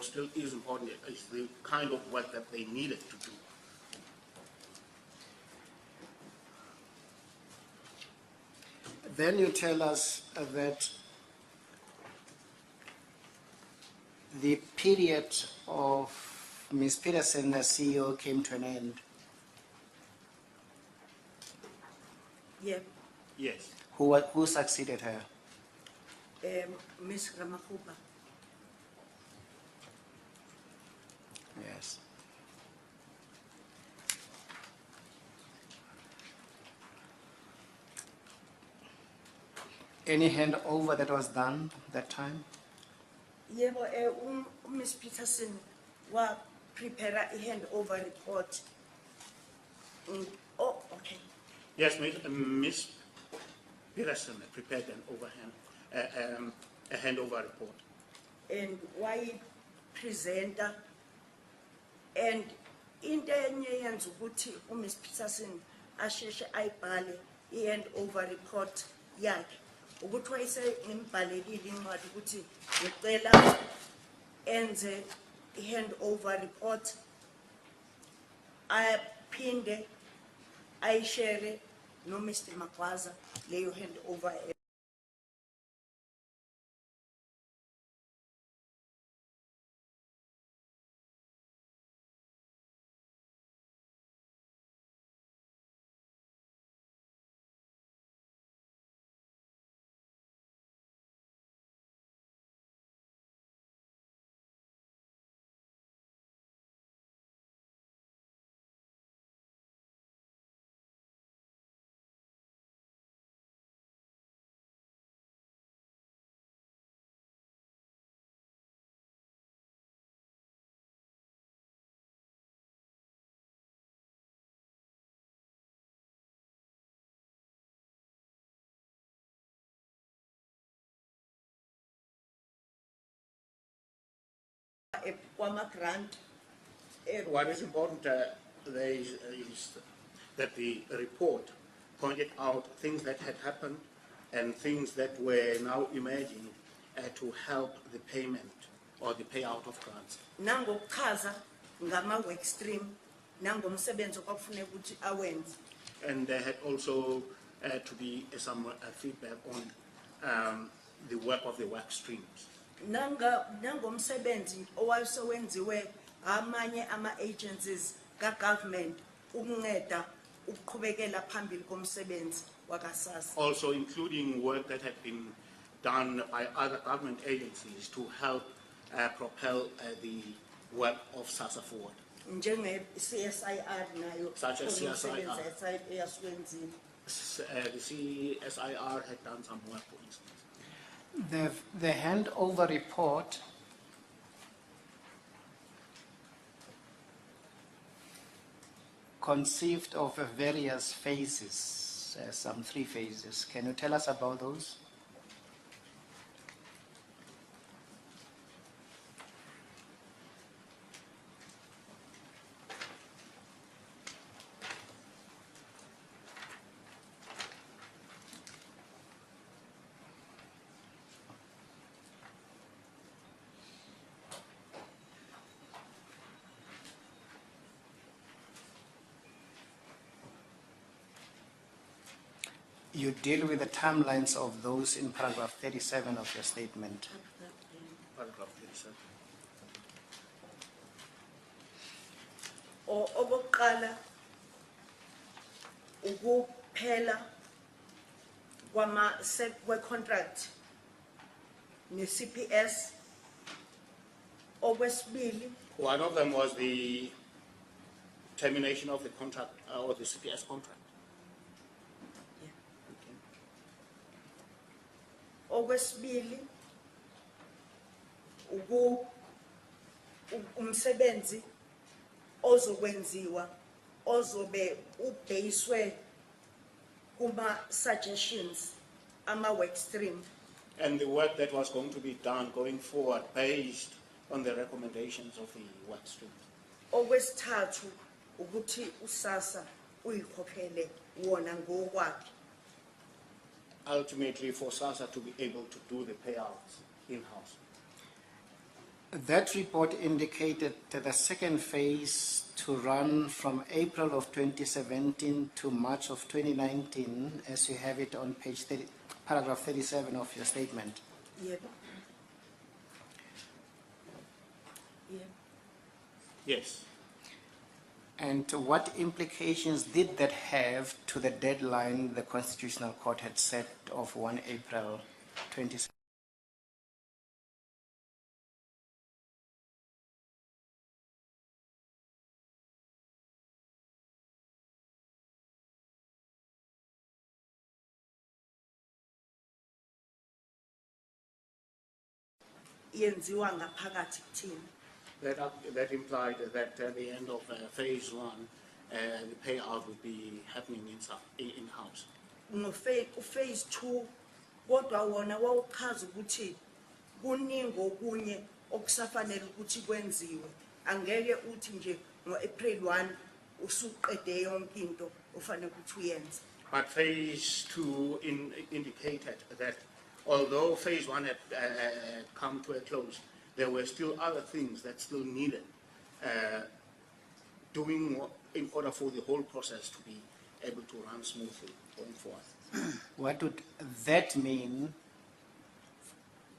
still is important, is the kind of work that they needed to do. Then you tell us that the period of Ms. Peterson as CEO came to an end. Yebo. Yes. Who succeeded her? Miss Ramakuba. Yes. Any handover that was done that time? Yebo, Miss Peterson wa prepare a handover report. Oh, okay. Yes, Miss Peterson prepared a handover report. And why presenter and into enye yenza ukuthi Miss Peterson asheshe ayibhale i-handover report yakhe ukuthi wayese ngimbhalekile incwadi ukuthi ngicela enze i-handover report aphinde ayishare no Mr. Magwaza leyo handover kwama grant. What is important there is that the report pointed out things that had happened and things that were now emerging to help the payment or the payout of grants. Nangokuchaza ngama work stream nangomsebenzi okwakufanele ukuthi awenze. And there had also to be some feedback on the work of the work streams. Nangomsebenzi owayewenziwe amanye ama-agencies ka-government ukunceda ukuqhubekela phambili komsebenzi wakaSassa. Also including work that had been done by other government agencies to help propel the work of Sassa forward. Njenge-CSIR nayo Such as khona CSIR. umsebenzi eyasiwenzile. The CSIR had done some work, for instance. The handover report conceived of various phases, some 3 phases. Can you tell us about those? You deal with the timelines of those in paragraph 37 of your statement. Paragraph 37. Okokuqala ukuphela kwe-contract ne-CPS. Okwesibili One of them was the termination of the contract or the CPS contract. okwesibili umsebenzi ozokwenziwa ozobe ubhekiswe kuma suggestions ama work stream. And the work that was going to be done going forward based on the recommendations of the work stream. Okwesithathu ukuthi uSassa uyikhokhele wona ngokwakhe. Ultimately for Sassa to be able to do the payouts in-house. That report indicated that the second phase to run from April of 2017 to March of 2019, as you have it on page 30, paragraph 37 of your statement. Yebo. Yebo. Yes. And what implications did that have to the deadline the Constitutional Court had set of 1 April 2017? Yenziwa ngaphakathi kuthina. That implied that at the end of phase 1, the payout would be happening in-house. Phase 2 kodwa wona wawuchaza ukuthi kuningi okunye okusafanele ukuthi kwenziwe. Angeke uthi nje ngo-April 1 usuqede yonke into ofanele ukuthi uyenze. But phase 2 indicated that although phase 1 had come to a close, there were still other things that still needed doing in order for the whole process to be able to run smoothly going forward. What would that mean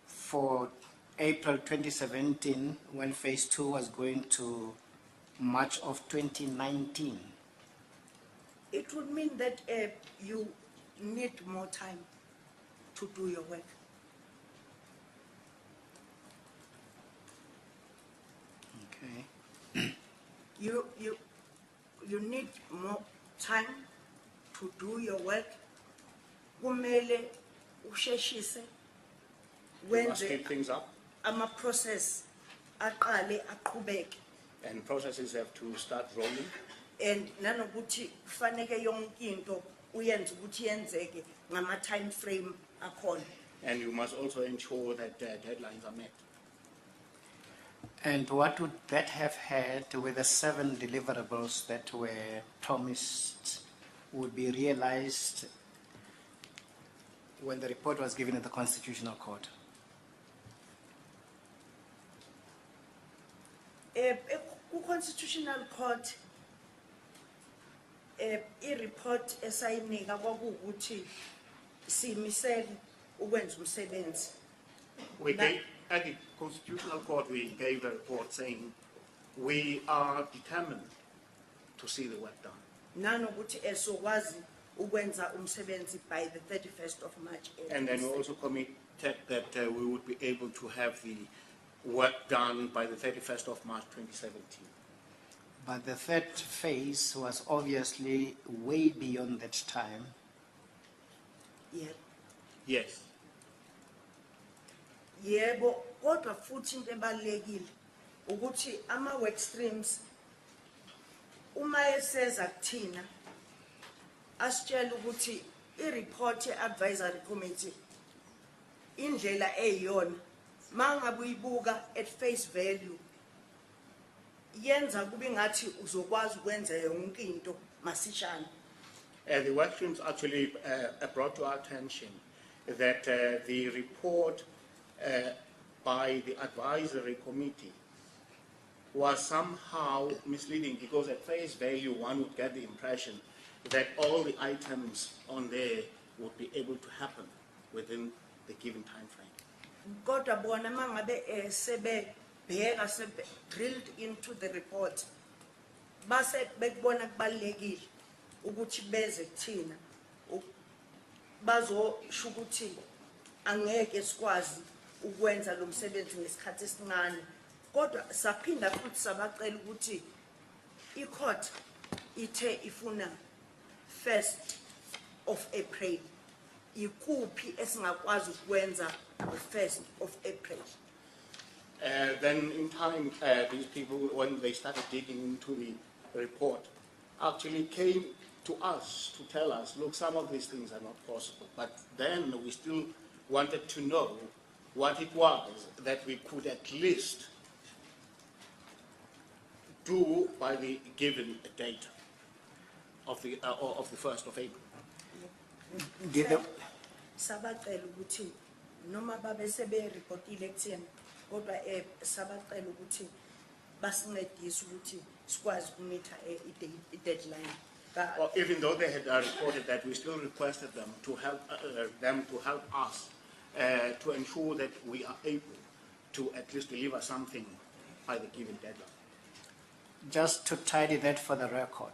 for April 2017 when phase 2 was going to March of 2019? It would mean that you need more time to do your work. Okay. You need more time to do your work. Kumele usheshise We must wenze speed things up, ama process aqale aqhubeke, and processes have to start rolling. and nanokuthi kufanele yonke into uyenze ukuthi yenzeke ngama time frame akhona. And you must also ensure that deadlines are met. And what would that have had with the 7 deliverables that were promised would be realized when the report was given at the Constitutional Court? Constitutional Court i-report esayinika kwakuwukuthi simisele ukwenza umsebenzi. We gave, at the Constitutional Court, we gave a report saying we are determined to see the work done. Nanokuthi esokwazi ukwenza umsebenzi by the 31st of March. And then we also committed that we would be able to have the work done by the 31st of March 2017. But the third phase was obviously way beyond that time. Yeah. Yes. Yebo, kodwa futhi into ebalekile ukuthi ama work streams uma eseza kuthina asitshela ukuthi i-report ye-advisory committee indlela eyiyona mangabe uyibuka at face value yenza kube ngathi uzokwazi ukwenza yonke into masishane. The work streams actually brought to our attention that the report by the advisory committee was somehow misleading, because at face value one would get the impression that all the items on there would be able to happen within the given time frame. Kodwa bona mangabe sebebheka sebe drilled into the report base bekubona kubalekile ukuthi beze kuthina bazosho ukuthi angeke sikwazi ukwenza lo msebenzi ngesikhathi esincane, kodwa saphinda futhi sabacela ukuthi icourt ithe ifuna 1st of April. Ikuphi esingakwazi ukwenza 1st of April? Then in time, these people, when they started digging into the report, actually came to us to tell us, look, some of these things are not possible. But then we still wanted to know what it was that we could at least do by the given date of the 1st of April. Did the, Sabacela ukuthi noma babe sebe reportile kuthina kodwa sabacela ukuthi basincedise ukuthi sikwazi ukumitha i-deadline. Well, even though they had reported that, we still requested them to help us to ensure that we are able to at least deliver something by the given deadline. just to tidy that for the record,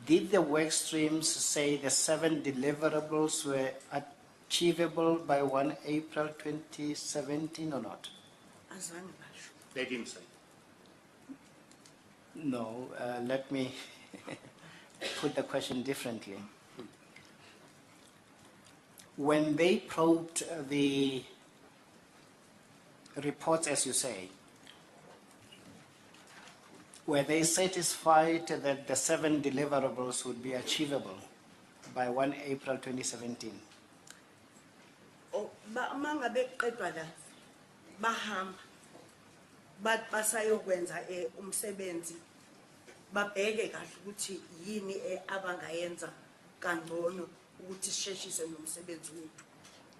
did the work streams say the 7 deliverables were achievable by 1 April 2017 or not? Azange basho. They didn't say. No, let me put the question differently. When they probed the reports, as you say, were they satisfied that the 7 deliverables would be achievable by 1 April 2017? Oh, mangabe qedwa la bahamba but basayokwenza umsebenzi babheke kahle ukuthi yini abangayenza kangcono ukuthi sisheshise nomsebenzi wethu.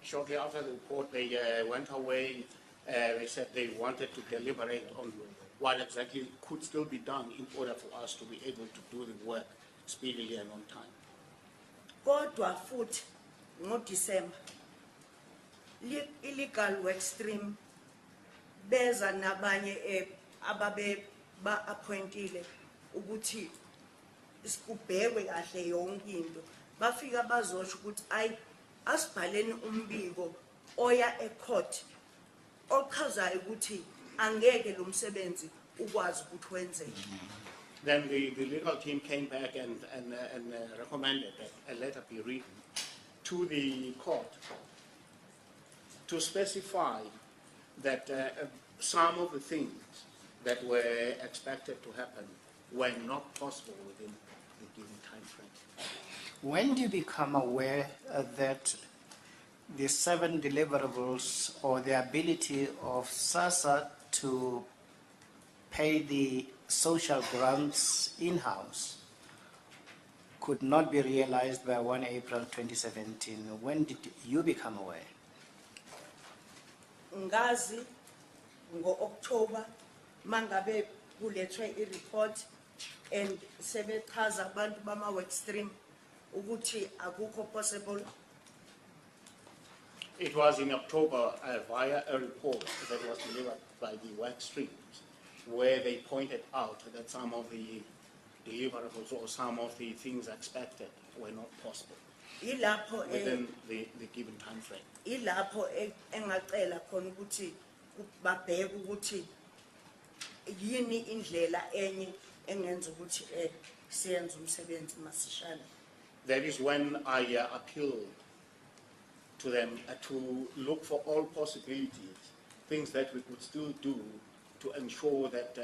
Shortly after the report, they went away. They said they wanted to deliberate on what exactly could still be done in order for us to be able to do the work speedily and on time. Kodwa futhi ngoDecember illegal work stream beza nabanye ababe ba appointile ukuthi sikubhekwe kahle yonke into, bafika bazosho ukuthi ayi asibhaleni umbiko oya ecourt ochazayo ukuthi angeke lo msebenzi ukwazi ukuthi wenzeke. Then the legal team came back and recommended that a letter be written to the court to specify that some of the things that were expected to happen were not possible within the given time frame. When do you become aware that the 7 deliverables or the ability of Sassa to pay the social grants in-house could not be realized by 1 April 2017. When did you become aware? Ngazi ngo-October mangabe kulethwe i-report and sebechaza abantu bama-work stream ukuthi akukho possible. It was in October via a report that was delivered by the work streams where they pointed out that some of the deliverables or some of the things expected were not possible Ilapho within the given time frame. ilapho engacela khona ukuthi babheke ukuthi yini indlela enye engenza ukuthi siyenze umsebenzi masishane. That is when I appealed to them to look for all possibilities, things that we could still do to ensure that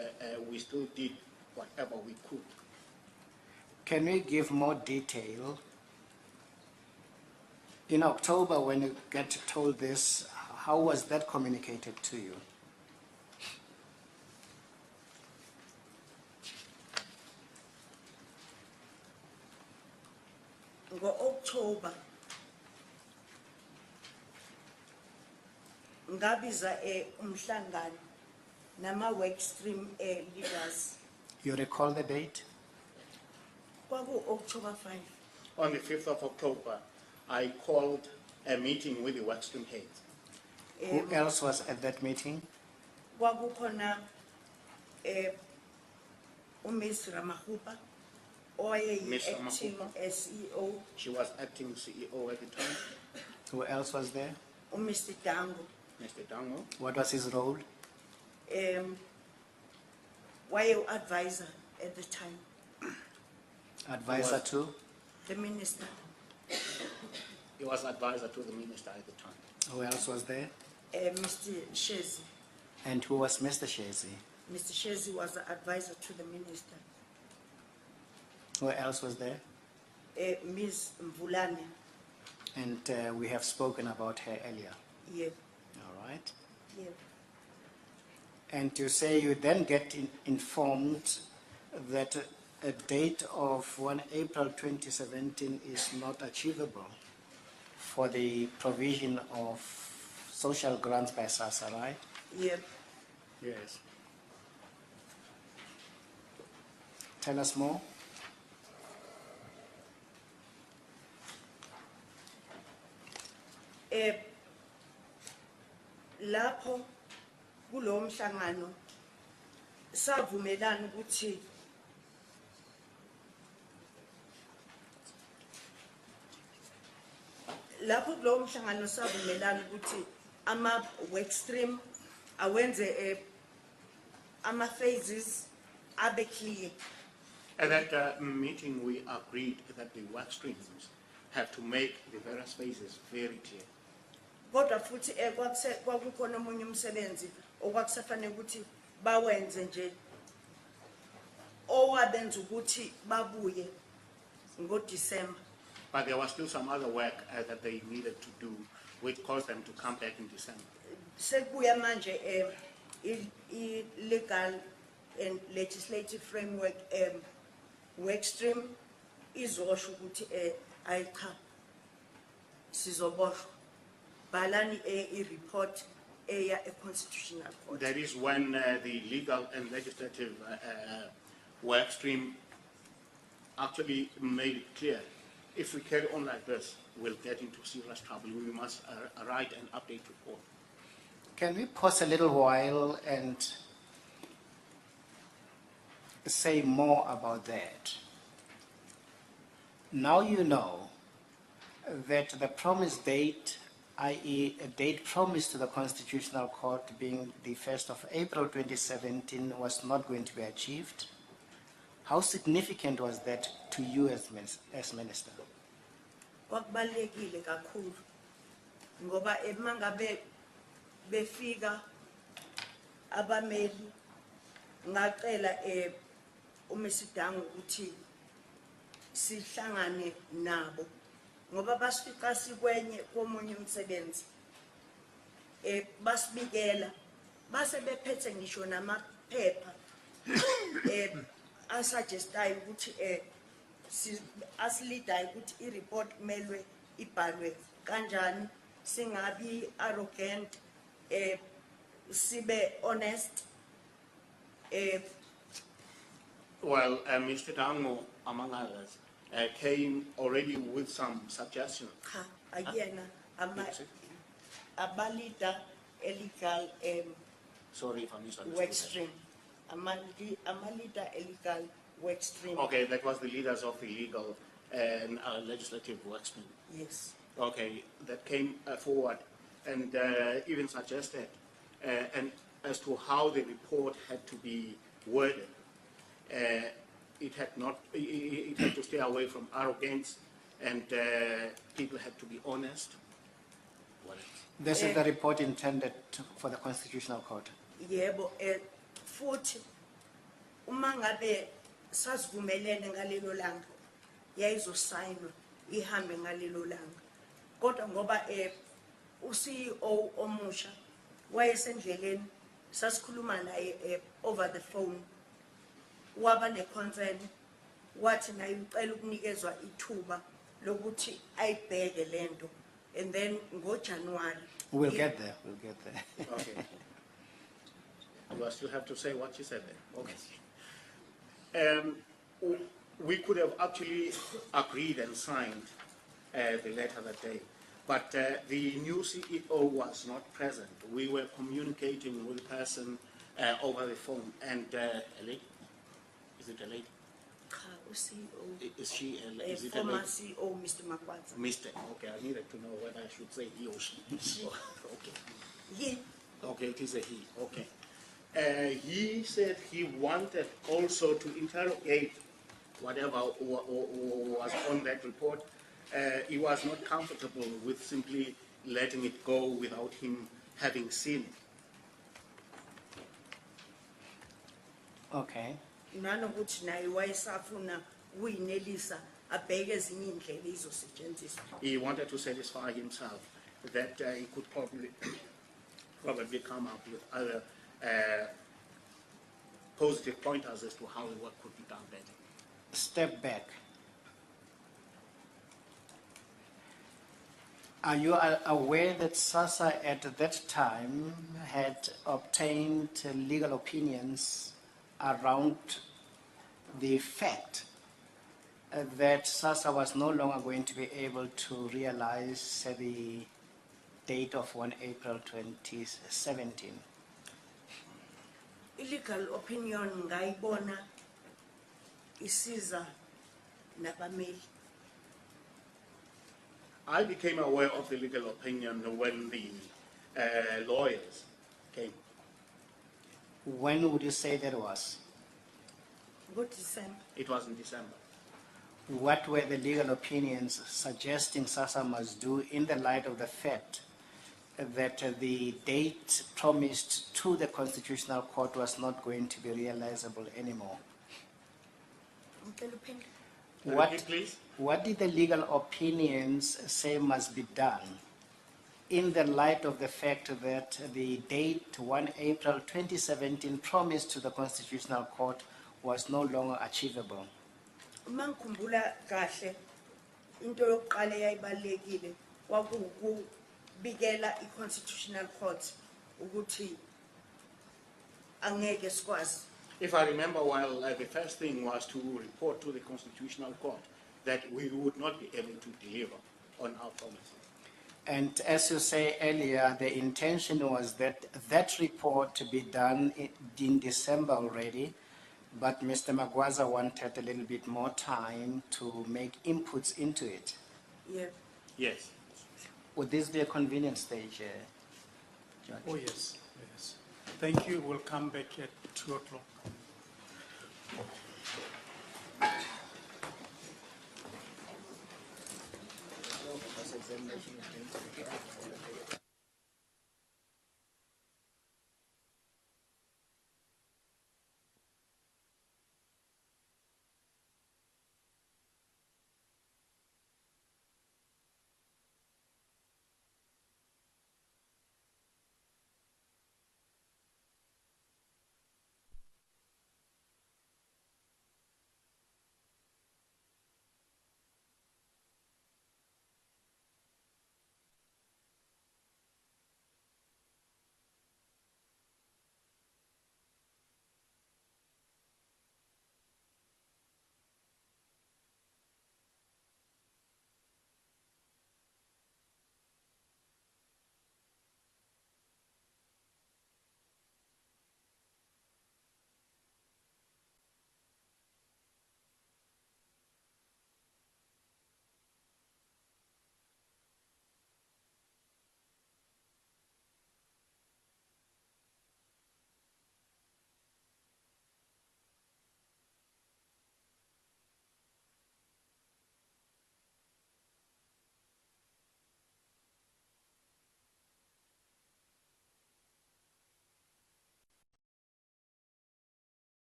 we still did whatever we could. Can we give more detail? In October, when you get told this, how was that communicated to you? Ngo-October ngabiza umhlangano nama-work stream leaders. You recall the date? Kwaku-October 5. On the 5th of October, I called a meeting with the workstream heads. Who else was at that meeting? Kwakukhona uMiss Ramahupa Miss owayeyi-acting Ramahupa. CEO, She was acting CEO at the time, Who else was there? uMr Dango Mr. Dango. What was his role? waye-advisor at the time, Advisor Was- to? the minister. He was advisor to the minister at the time. Who else was there? Mr. Shezi. And who was Mr. Shezi? Mr. Shezi was the advisor to the minister. Who else was there? Ms. Mvulane, And we have spoken about her earlier. yeah, All right. yeah. And you say you then get informed that a date of 1 April 2017 is not achievable for the provision of social grants by Sassa, right? Yeah. Yes. Tell us more. Lapho kulo mhlangano savumelana ukuthi lapho kulo mhlangano savumelana ukuthi ama work stream awenze ama phases abe clear. At that meeting, we agreed that the work streams have to make the various phases very clear. Kodwa futhi kwakukhona omunye umsebenzi okwakusafanele ukuthi bawenze nje owabenza ukuthi babuye ngoDecember. But there was still some other work that they needed to do, which caused them to come back in December. Sekuya manje legal and legislative framework work stream izosho ukuthi ayi cha sizoboshwa balani report eya constitutional court. That is when the legal and legislative work stream actually made it clear, if we carry on like this, we'll get into serious trouble. We must write an update report. Can we pause a little while and say more about that? Now you know that the promised date, i.e. a date promised to the Constitutional Court being the 1st of April 2017 was not going to be achieved. How significant was that to you as Minister? Kwakubalekile kakhulu ngoba emangabe befika abameli ngacela umesidango ukuthi sihlangane nabo ngoba basifica sikwenye komunye umsebenzi basibikela base bephethe ngisho namaphepha asuggestayo ukuthi asilidayo ukuthi i-report kumele ibhalwe kanjani, singabi arrogant, sibe honest. Well, Mr. Dango, among others, came already with some suggestions. Cha, akuyena Yes. abalida illegal Sorry if I misunderstood. work that. stream, amalida illegal work stream. Okay, that was the leaders of the legal and legislative workstream. Yes. Okay, that came forward and even suggested and as to how the report had to be worded. It had to stay away from arrogance, and people had to be honest. What else? This is the report intended for the Constitutional Court. Yebo, futhi uma ngabe sasivumelene ngalelo langa yayizosayinwa ihambe ngalelo langa. Kodwa ngoba uCEO omusha wayesendleleni sasikhuluma naye over the phone, waba neconcern, wathi naye ucela ukunikezwa ithuba lokuthi ayibheke lento, and then ngoJanuary We'll get there, we'll get there. Okay. You still have to say what you said there. Okay. We could have actually agreed and signed the letter that day, but the new CEO was not present. We were communicating with the person over the phone, and a lady? Is it a lady? Cha, uCEO, Is she a, is it a former lady? CEO Mr. Makwanza. Mr. Okay, I needed to know whether I should say he or she. Okay. He Okay, it is a he, okay. He said he wanted also to interrogate whatever was on that report. He was not comfortable with simply letting it go without him having seen it. Okay. nanokuthi naye wayesafuna ukuyinelisa abheke ezinye indlela izosetshenziswa. He wanted to satisfy himself that he could probably come up with other positive pointers as to how the work could be done better. Step back. Are you aware that Sassa at that time had obtained legal opinions around the fact that Sassa was no longer going to be able to realize the date of 1 April 2017? Illegal opinion ngayibona isiza nabameli. I became aware of the legal opinion when the lawyers came. When would you say that was? NgoDecember. It was in December. What were the legal opinions suggesting Sassa must do in the light of the fact that the date promised to the Constitutional Court was not going to be realizable anymore? Ngicela uphinde. Repeat, please. What did the legal opinions say must be done in the light of the fact that the date 1 April 2017 promised to the Constitutional Court was no longer achievable? Uma ngikhumbula kahle into yokuqala eyayibalekile kwakubikela iConstitutional Court ukuthi angeke sikwazi. If I remember well, the first thing was to report to the Constitutional Court that we would not be able to deliver on our promises. And as you say earlier, the intention was that that report to be done in December already, but Mr. Magwaza wanted a little bit more time to make inputs into it. Yeah. Yes. Would this be a convenient stage, Judge? Oh, yes, yes. Thank you. We'll come back at 2 o'clock.